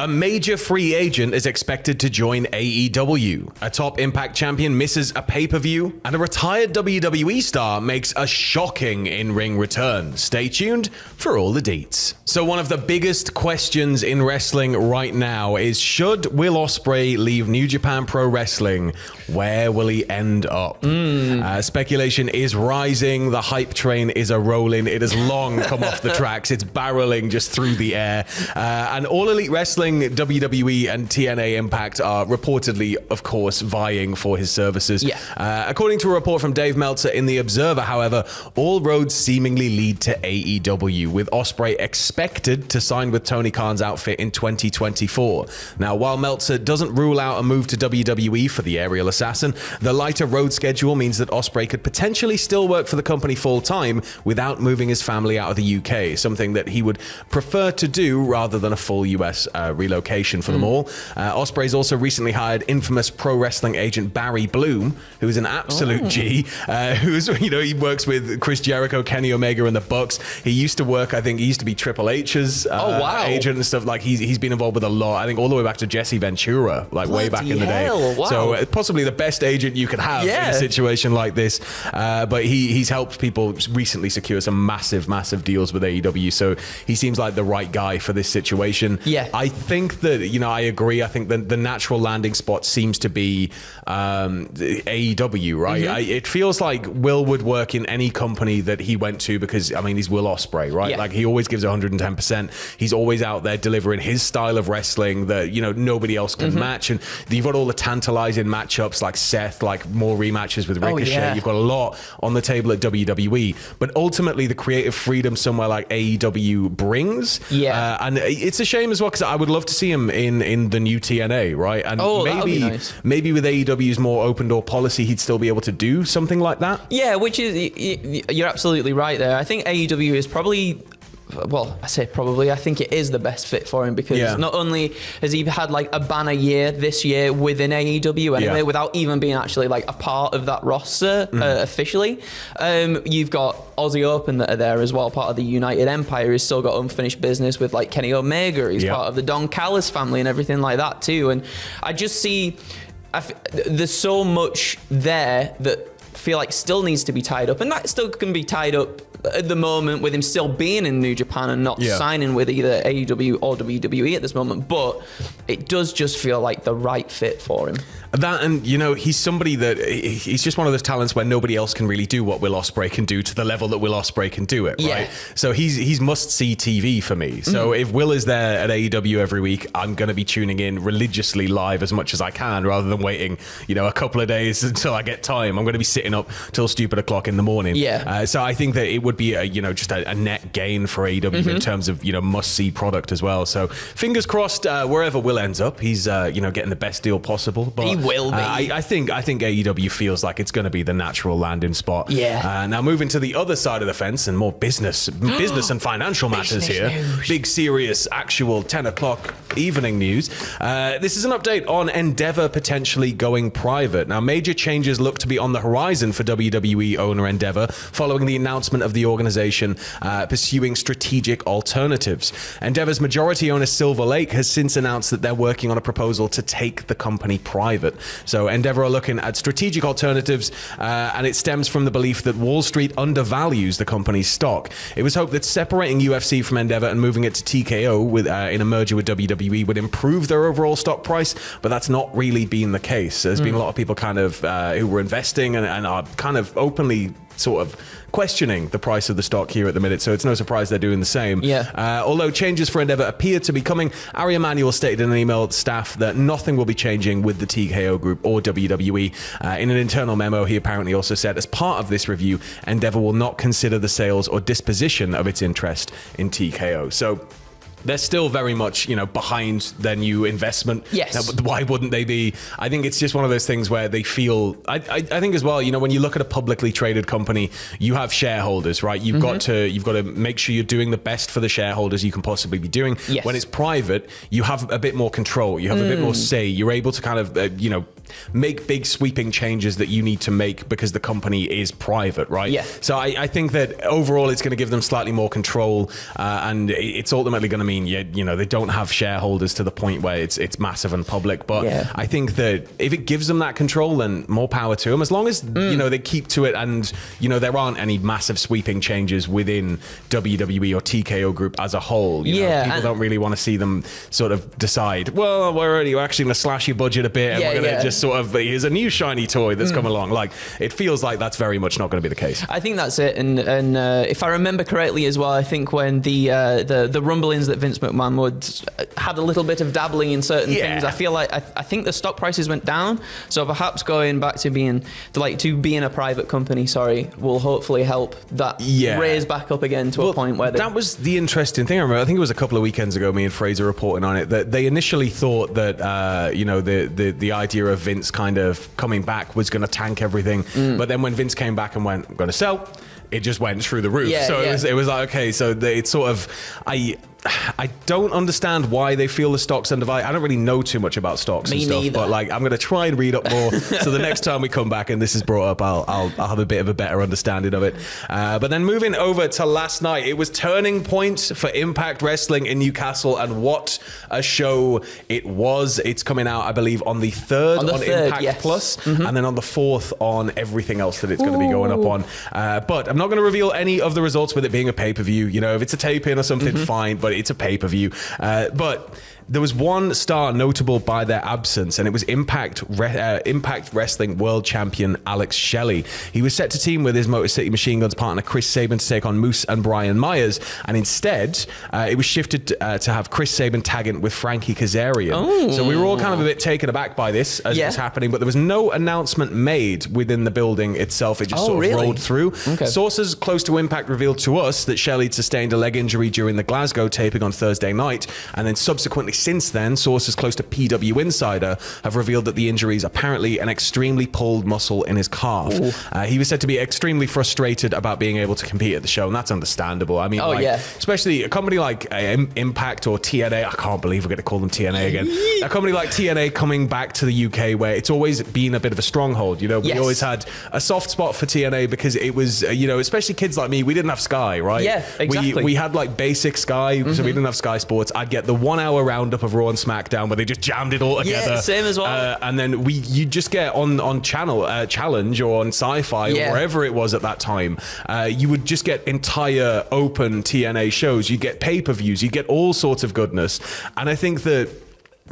A major free agent is expected to join AEW. A top Impact champion misses a pay-per-view. And a retired WWE star makes a shocking in-ring return. Stay tuned for all the deets. So one of the biggest questions in wrestling right now is, should Will Ospreay leave New Japan Pro Wrestling? Where will he end up? Speculation is rising. The hype train is a-rolling. It has long come off the tracks. It's barreling just through the air. And All Elite Wrestling, WWE, and TNA Impact are reportedly, of course, vying for his services. According to a report from Dave Meltzer in The Observer, however, all roads seemingly lead to AEW, with Ospreay expected to sign with Tony Khan's outfit in 2024. Now, while Meltzer doesn't rule out a move to WWE for the aerial assassin, the lighter road schedule means that Ospreay could potentially still work for the company full-time without moving his family out of the UK, something that he would prefer to do rather than a full US relocation for them all. Ospreay's also recently hired infamous pro wrestling agent Barry Bloom, who is an absolute G, who's, he works with Chris Jericho, Kenny Omega, and the Bucks. He used to work, I think he used to be Triple H's agent and stuff. Like he's been involved with a lot, I think all the way back to Jesse Ventura, like way back in the day. Wow. So possibly the best agent you could have in a situation like this. But he's helped people recently secure some massive deals with AEW. So he seems like the right guy for this situation. I think that, I agree. I think the natural landing spot seems to be AEW, right? It feels like Will would work in any company that he went to because, he's Will Ospreay, right? Like he always gives 110%. He's always out there delivering his style of wrestling that, nobody else can match. And you've got all the tantalizing matchups like Seth, like more rematches with Ricochet. You've got a lot on the table at WWE. But ultimately, the creative freedom somewhere like AEW brings. And it's a shame as well because I would love to see him in the new TNA, right? And maybe with AEW's more open door policy, he'd still be able to do something like that. Yeah, which is, you're absolutely right there. I think AEW is probably... Well, I say probably. I think it is the best fit for him because not only has he had like a banner year this year within AEW anyway, without even being actually like a part of that roster officially. You've got Aussie Open that are there as well, part of the United Empire. He's still got unfinished business with like Kenny Omega. He's part of the Don Callis family and everything like that too. And I just see there's so much there that feel like still needs to be tied up, and that still can be tied up at the moment with him still being in New Japan and not signing with either AEW or WWE at this moment, but it does just feel like the right fit for him. That, and he's somebody that he's just one of those talents where nobody else can really do what Will Ospreay can do to the level that Will Ospreay can do it, right? So he's must-see TV for me. So if Will is there at AEW every week, I'm going to be tuning in religiously live as much as I can rather than waiting, a couple of days until I get time. I'm going to be sitting up till stupid o'clock in the morning. So I think that it would be just a net gain for AEW in terms of must-see product as well. So fingers crossed wherever Will ends up, he's getting the best deal possible. But he will be. I think AEW feels like it's going to be the natural landing spot. Now moving to the other side of the fence and more business and financial matters here. News. Big serious actual 10 o'clock evening news. This is an update on Endeavor potentially going private. Now major changes look to be on the horizon for WWE owner Endeavor following the announcement of the organization pursuing strategic alternatives. Endeavor's majority owner Silver Lake has since announced that they're working on a proposal to take the company private. So Endeavor are looking at strategic alternatives, and it stems from the belief that Wall Street undervalues the company's stock. It was hoped that separating UFC from Endeavor and moving it to TKO in a merger with WWE would improve their overall stock price, but that's not really been the case. There's been a lot of people kind of who were investing and are kind of openly sort of questioning the price of the stock here at the minute, so it's no surprise they're doing the same. Although changes for Endeavor appear to be coming, Ari Emanuel stated in an email to staff that nothing will be changing with the TKO group or WWE. In an internal memo, he apparently also said, as part of this review, Endeavor will not consider the sales or disposition of its interest in TKO. So they're still very much, behind their new investment. But why wouldn't they be? I think it's just one of those things where they feel, I think as well, when you look at a publicly traded company, you have shareholders, right? You've got to make sure you're doing the best for the shareholders you can possibly be doing. When it's private, you have a bit more control. You have a bit more say. You're able to kind of, make big sweeping changes that you need to make because the company is private, right? So I think that overall it's going to give them slightly more control, and it's ultimately going to mean, you know, they don't have shareholders to the point where it's massive and public. But I think that if it gives them that control, then more power to them. As long as you know they keep to it, and you know there aren't any massive sweeping changes within WWE or TKO Group as a whole. You know, people don't really want to see them sort of decide, well, we're actually going to slash your budget a bit, and we're going to just sort of, here's a new shiny toy that's come along. Like, it feels like that's very much not going to be the case. I think that's it. And if I remember correctly as well, I think when the rumblings that Vince McMahon had a little bit of dabbling in certain things, I feel like I think the stock prices went down. So perhaps going back to being a private company, will hopefully help that raise back up again to a point where that was the interesting thing. I remember, I think it was a couple of weekends ago, me and Fraser reporting on it, that they initially thought that you know, the idea of Vince kind of coming back was going to tank everything, but then when Vince came back and went, I'm going to sell, it just went through the roof. It was like, okay, so it's sort of, I don't understand why they feel the stocks undivided. I don't really know too much about stocks and stuff, but like, I'm going to try and read up more. So the next time we come back and this is brought up, I'll have a bit of a better understanding of it. But then moving over to last night, it was turning point for Impact Wrestling in Newcastle, and what a show it was. It's coming out, I believe, on the 3rd on Impact Plus, and then on the 4th on everything else that it's going to be going up on. But I'm not going to reveal any of the results with it being a pay-per-view. You know, if it's a tape-in or something, fine, but it's a pay-per-view. But there was one star notable by their absence, and it was Impact Wrestling World Champion Alex Shelley. He was set to team with his Motor City Machine Guns partner Chris Sabin to take on Moose and Brian Myers, and instead it was shifted to have Chris Sabin tag in with Frankie Kazarian. So we were all kind of a bit taken aback by this as it was happening, but there was no announcement made within the building itself. It just sort of rolled through. Sources close to Impact revealed to us that Shelley sustained a leg injury during the Glasgow taping on Thursday night, and then subsequently since then, sources close to PW Insider have revealed that the injury is apparently an extremely pulled muscle in his calf. He was said to be extremely frustrated about being able to compete at the show, and that's understandable. I mean, especially a company like Impact or TNA, I can't believe we're going to call them TNA again. A company like TNA coming back to the UK, where it's always been a bit of a stronghold. You know, we always had a soft spot for TNA because it was, you know, especially kids like me, we didn't have Sky, right? Yeah, exactly. We had like basic Sky, so we didn't have Sky Sports. I'd get the 1 hour roundup of Raw and SmackDown where they just jammed it all together. Yeah, same as well. And then you just get on channel Challenge or on Sci-Fi or wherever it was at that time. You would just get entire open TNA shows. You get pay-per-views. You get all sorts of goodness. And I think that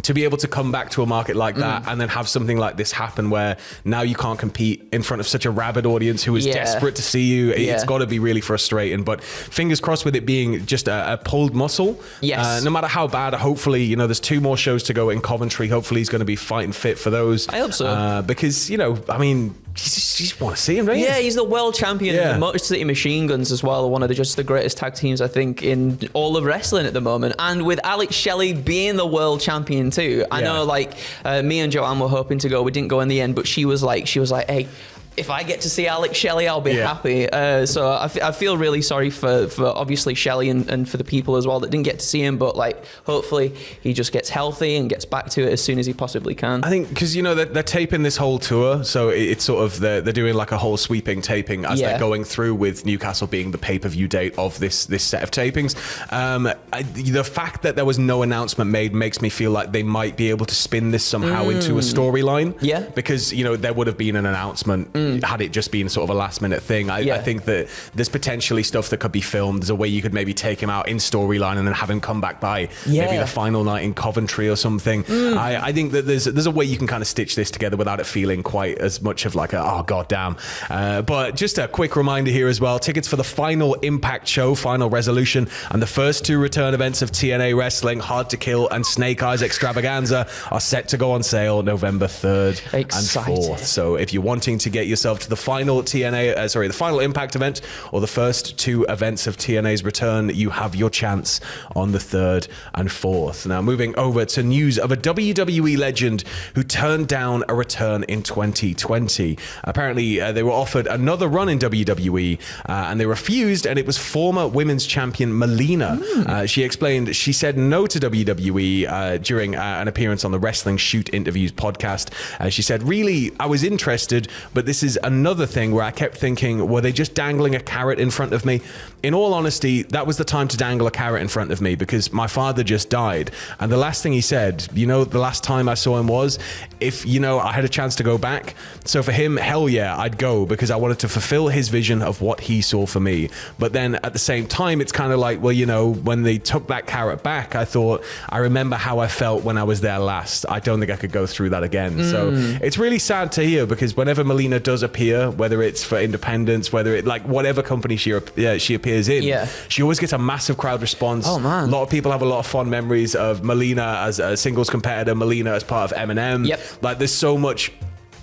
to be able to come back to a market like that and then have something like this happen where now you can't compete in front of such a rabid audience who is desperate to see you, it's got to be really frustrating. But fingers crossed with it being just a pulled muscle. No matter how bad, hopefully, you know, there's 2 more shows to go in Coventry. Hopefully he's going to be fighting fit for those. I hope so. Because, you know, I mean, you just want to see him, right? Yeah, he's the world champion. The Motor City Machine Guns as well, one of the greatest tag teams, I think, in all of wrestling at the moment. And with Alex Shelley being the world champion too, I know, like, me and Joanne were hoping to go. We didn't go in the end, but she was like, hey, if I get to see Alex Shelley, I'll be happy. So I feel really sorry for obviously Shelley and for the people as well that didn't get to see him. But like, hopefully he just gets healthy and gets back to it as soon as he possibly can. I think because, you know, they're taping this whole tour, so it's sort of they're doing like a whole sweeping taping as they're going through, with Newcastle being the pay-per-view date of this set of tapings. The fact that there was no announcement made makes me feel like they might be able to spin this somehow into a storyline. Because, you know, there would have been an announcement had it just been sort of a last minute thing. I think that there's potentially stuff that could be filmed. There's a way you could maybe take him out in storyline and then have him come back by maybe the final night in Coventry or something. I think that there's a way you can kind of stitch this together without it feeling quite as much of like a, oh god damn. But just a quick reminder here as well, tickets for the final Impact show, Final Resolution, and the first 2 return events of TNA Wrestling, Hard to Kill and Snake Eyes Extravaganza, are set to go on sale November 3rd and 4th. So if you're wanting to get yourself to the final the final Impact event or the first 2 events of TNA's return, you have your chance on the 3rd and 4th. Now, moving over to news of a WWE legend who turned down a return in 2020. Apparently, they were offered another run in WWE and they refused, and it was former women's champion Melina. She explained she said no to WWE during an appearance on the Wrestling Shoot Interviews podcast. She said, really, I was interested, but this is another thing where I kept thinking, were they just dangling a carrot in front of me? In all honesty, that was the time to dangle a carrot in front of me because my father just died. And the last thing he said, the last time I saw him was, if, I had a chance to go back. So for him, hell yeah, I'd go because I wanted to fulfill his vision of what he saw for me. But then at the same time, it's kind of like, well, when they took that carrot back, I thought, I remember how I felt when I was there last. I don't think I could go through that again. So it's really sad to hear because whenever Melina does appear, whether it's for independence, whether it whatever company she appears in, she always gets a massive crowd response. Oh man, a lot of people have a lot of fond memories of Melina as a singles competitor, Melina as part of Eminem. Like there's so much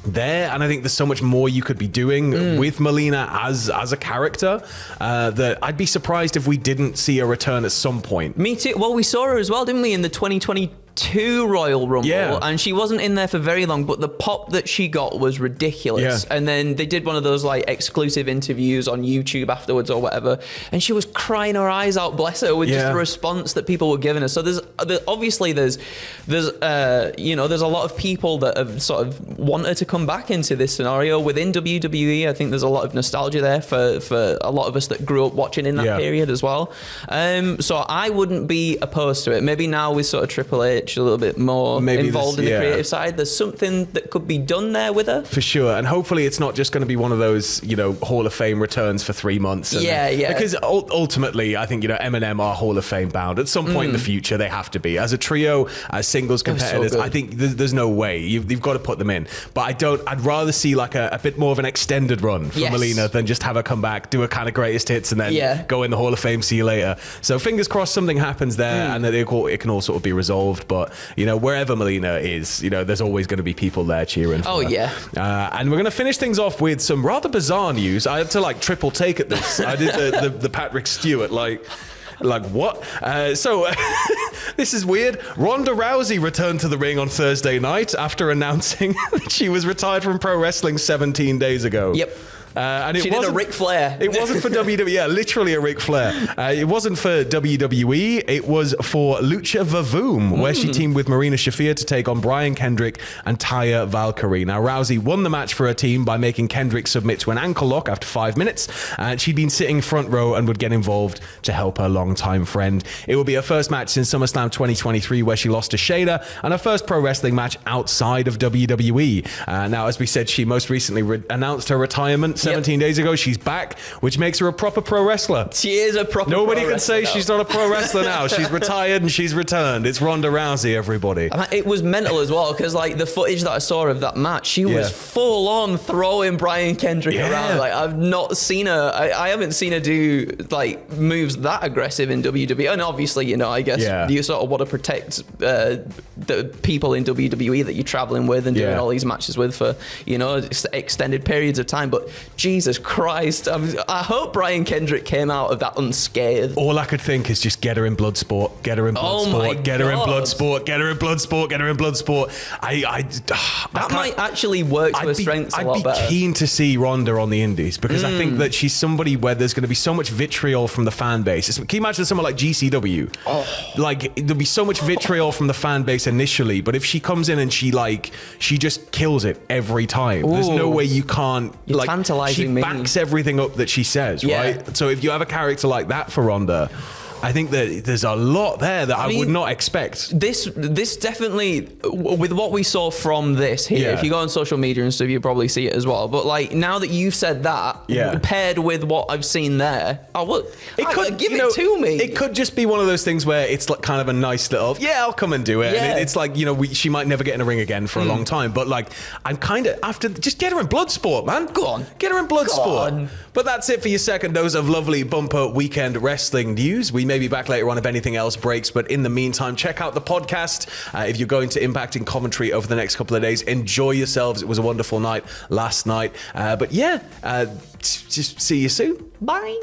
there, and I think there's so much more you could be doing with Melina as a character that I'd be surprised if we didn't see a return at some point. Me too. Well, we saw her as well, didn't we, in the 2022 Royal Rumble, and she wasn't in there for very long, but the pop that she got was ridiculous. And then they did one of those exclusive interviews on YouTube afterwards or whatever, and she was crying her eyes out, bless her, with just the response that people were giving her. So there's obviously there's a lot of people that have sort of wanted to come back into this scenario within WWE. I think there's a lot of nostalgia there for a lot of us that grew up watching in that period as well. So I wouldn't be opposed to it. Maybe now with sort of Triple H a little bit more involved in the creative side, there's something that could be done there with her. For sure. And hopefully it's not just going to be one of those, Hall of Fame returns for 3 months. Because ultimately, I think, Eminem are Hall of Fame bound. At some point in the future, they have to be. As a trio, as singles competitors, I think there's no way. You've got to put them in. But I'd rather see a bit more of an extended run for Melina than just have her come back, do a kind of greatest hits, and then go in the Hall of Fame, see you later. So fingers crossed something happens there and that it can all sort of be resolved. But, wherever Melina is, there's always going to be people there cheering for her. And we're going to finish things off with some rather bizarre news. I had to triple take at this. I did the Patrick Stewart, like what? So this is weird. Ronda Rousey returned to the ring on Thursday night after announcing that she was retired from pro wrestling 17 days ago. And she did a Ric Flair. It wasn't for WWE. Yeah, literally a Ric Flair. It wasn't for WWE. It was for Lucha Vavoom, where she teamed with Marina Shafir to take on Brian Kendrick and Taya Valkyrie. Now, Rousey won the match for her team by making Kendrick submit to an ankle lock after 5 minutes. And she'd been sitting front row and would get involved to help her longtime friend. It will be her first match since SummerSlam 2023, where she lost to Shayna, and her first pro wrestling match outside of WWE. Now, as we said, she most recently announced her retirement 17 days ago. She's back, which makes her a proper pro wrestler. She is a proper Nobody pro can say now. She's not a pro wrestler now. She's retired and she's returned. It's Ronda Rousey, everybody. It was mental as well, because the footage that I saw of that match, she was full on throwing Brian Kendrick around. I've not seen her. I haven't seen her do moves that aggressive in WWE. And obviously, I guess you sort of want to protect the people in WWE that you're traveling with and doing all these matches with for extended periods of time. But Jesus Christ, I hope Brian Kendrick came out of that unscathed. All I could think is just get her in Bloodsport, get her in Bloodsport, get her in Bloodsport, get her in Bloodsport, get her in Bloodsport. That might actually work to her strengths a lot better. I'd be keen to see Ronda on the Indies because I think that she's somebody where there's going to be so much vitriol from the fan base. Can you imagine someone like GCW? There'll be so much vitriol from the fan base initially, but if she comes in and she just kills it every time. There's no way you can't. You're tantalizing me. She backs everything up that she says, right? So if you have a character like that for Ronda, I think that there's a lot there that I would not expect. This definitely, with what we saw from this here, if you go on social media and stuff, you probably see it as well. But now that you've said that, paired with what I've seen there, give it to me. It could just be one of those things where it's kind of a nice little, I'll come and do it. And it's she might never get in a ring again for a long time. But I'm kind of after, just get her in Bloodsport, man. Go on. Get her in Bloodsport. But that's it for your second dose of lovely bumper weekend wrestling news. We may be back later on if anything else breaks, but in the meantime, check out the podcast. If you're going to Impact in Coventry over the next couple of days, enjoy yourselves. It was a wonderful night last night. Just see you soon. Bye.